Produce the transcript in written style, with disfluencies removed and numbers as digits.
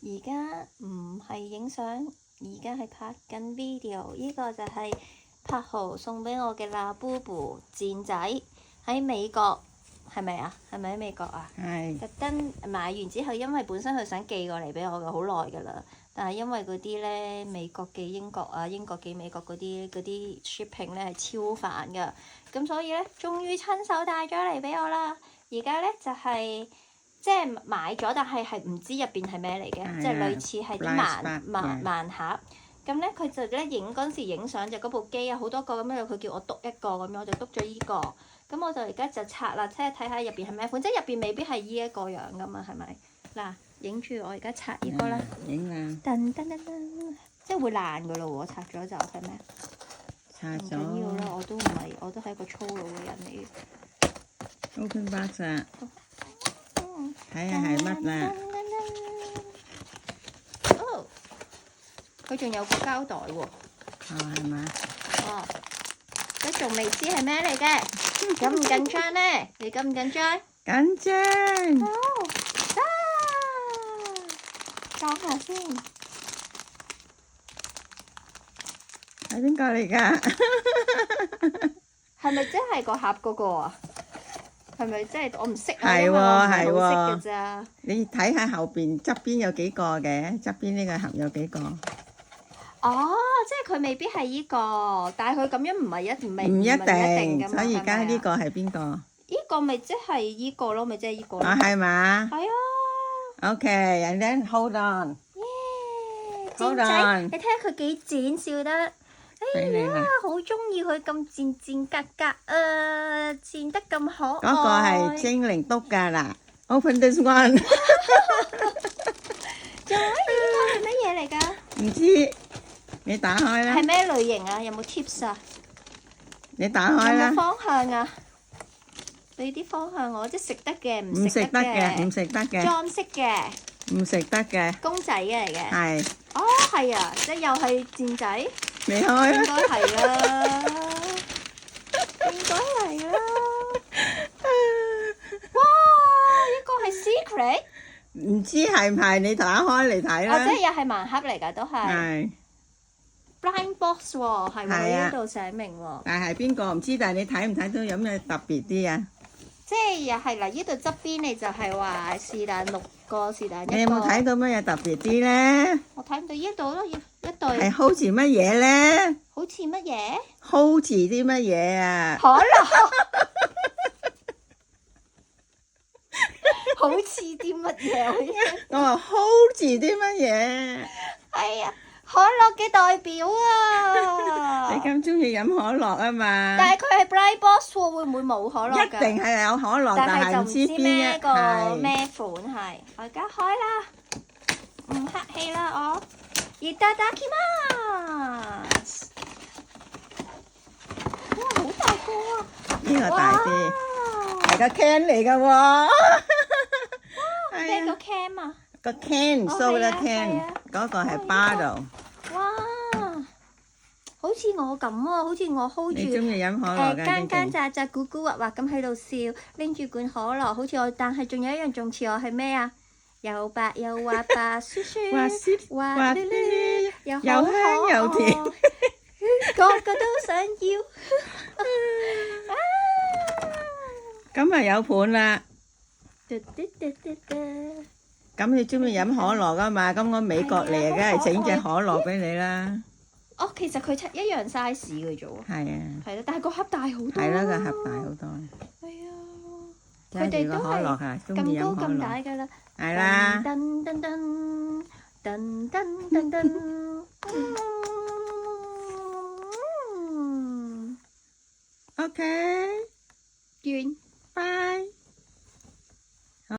而家唔係影相，而家係拍緊 video。呢個就係柏豪送俾我嘅啦，Bubu 賤仔喺美國，係咪啊？係咪喺美國啊？係。特登買完之後，因為本身佢想寄過嚟俾我嘅好耐㗎啦，但係因為嗰啲咧美國寄英國啊，英國寄美國嗰啲 shipping 咧係超煩㗎，咁所以咧終於親手帶咗嚟俾我啦。而家咧就係、即係買咗，但係唔知入邊係咩嚟嘅，即係類似係啲盲盒。咁咧佢就咧影嗰陣時影相就嗰部機有好多個咁樣，佢叫我篤一個咁樣，我就篤咗依個。咁我就而家就拆啦，即係睇下入邊係咩款，即係入邊未必係依一個樣噶嘛，係咪？嗱，影住我而家拆呢個啦。影啦。噔噔噔噔，即係會爛噶咯喎，拆咗就係咩？拆咗。唔緊要啦，我都係一個粗魯嘅人嚟嘅。Open box 啊！睇下係乜啦？哦，佢仲有個膠袋喎。係嘛？哦，都仲未知係咩嚟嘅，緊唔緊張咧？你緊唔緊張？緊張。好，講下先。係邊個嚟㗎？係咪真係個盒嗰個啊？係咪真係我唔識啊？係喎，因為我唔係好識係㗎咋。你睇下後邊側邊有幾個嘅，側邊呢個盒有幾個？哦，即係佢未必係依個，但係佢咁樣唔一定㗎嘛。所以而家呢個係邊個？呢個咪即係依個咯，咪即係依個咯。啊，係嘛？係啊。Okay，and then hold on。耶！ Hold 賤仔， on。你睇下佢幾賤，笑得。哎呀，好中意佢咁賤賤格格啊，賤得咁可愛。嗰個係精靈篤㗎啦。Open this one。仲可以呢個係乜嘢嚟㗎？唔知，你打開啦。係咩類型啊？有冇 tips 啊？你打開啦。有冇方向啊？俾啲方向我，即係食得嘅，唔食得嘅，唔食得嘅，裝飾嘅，唔食得嘅，公仔嚟嘅。係。哦，係啊，即係又係賤仔。你開啦。應該係啦，應該係啦。哇！呢個係 secret。唔知係唔係？你打開嚟睇啦。哦，即係又係盲盒嚟㗎，都係。係。blind box 喎，係喎，呢度寫明喎。但係邊個唔知？但係你睇唔睇到有咩特別啲啊？即係又係嗱，呢度側邊你就係話是但6個，是但一個。你有冇睇到乜嘢特別啲咧？我睇唔到呢度咯，一對。係好似乜嘢咧？好似乜嘢？好似啲乜嘢啊？可樂。好似啲乜嘢？我話好似啲乜嘢？係啊，可樂嘅代表啊！你咁中意飲可樂啊嘛？但係佢係 blind box 喎，會唔會冇可樂㗎？一定係有可樂，但係唔知邊一個咩款係。我而家開啦，唔客氣啦我。いただきます。哇，好大個啊！呢個大啲，係個 can 嚟㗎喎。咩個 can 啊？個 can soda can，嗰個係 bottle。哇！好似我咁喎，好似我 hold 住你中意飲可樂㗎？奸奸詐詐、古古惑惑咁喺度笑，拎住罐可樂，好似我。但係仲有一樣仲似我係咩啊？又白又滑白雪雪，滑溜溜，又香又甜，個個都想要。咁啊有盤啦。咁你中意飲可樂啊嘛？咁我美國嚟，梗係整隻可樂俾你啦。哦，其實佢一樣 size 嘅啫喎。係啊。係啦，但係個盒大好多。係啦，個盒大好多。係啊。佢哋都係咁高咁大㗎啦。係啦。噔噔噔噔噔噔噔。OK。完。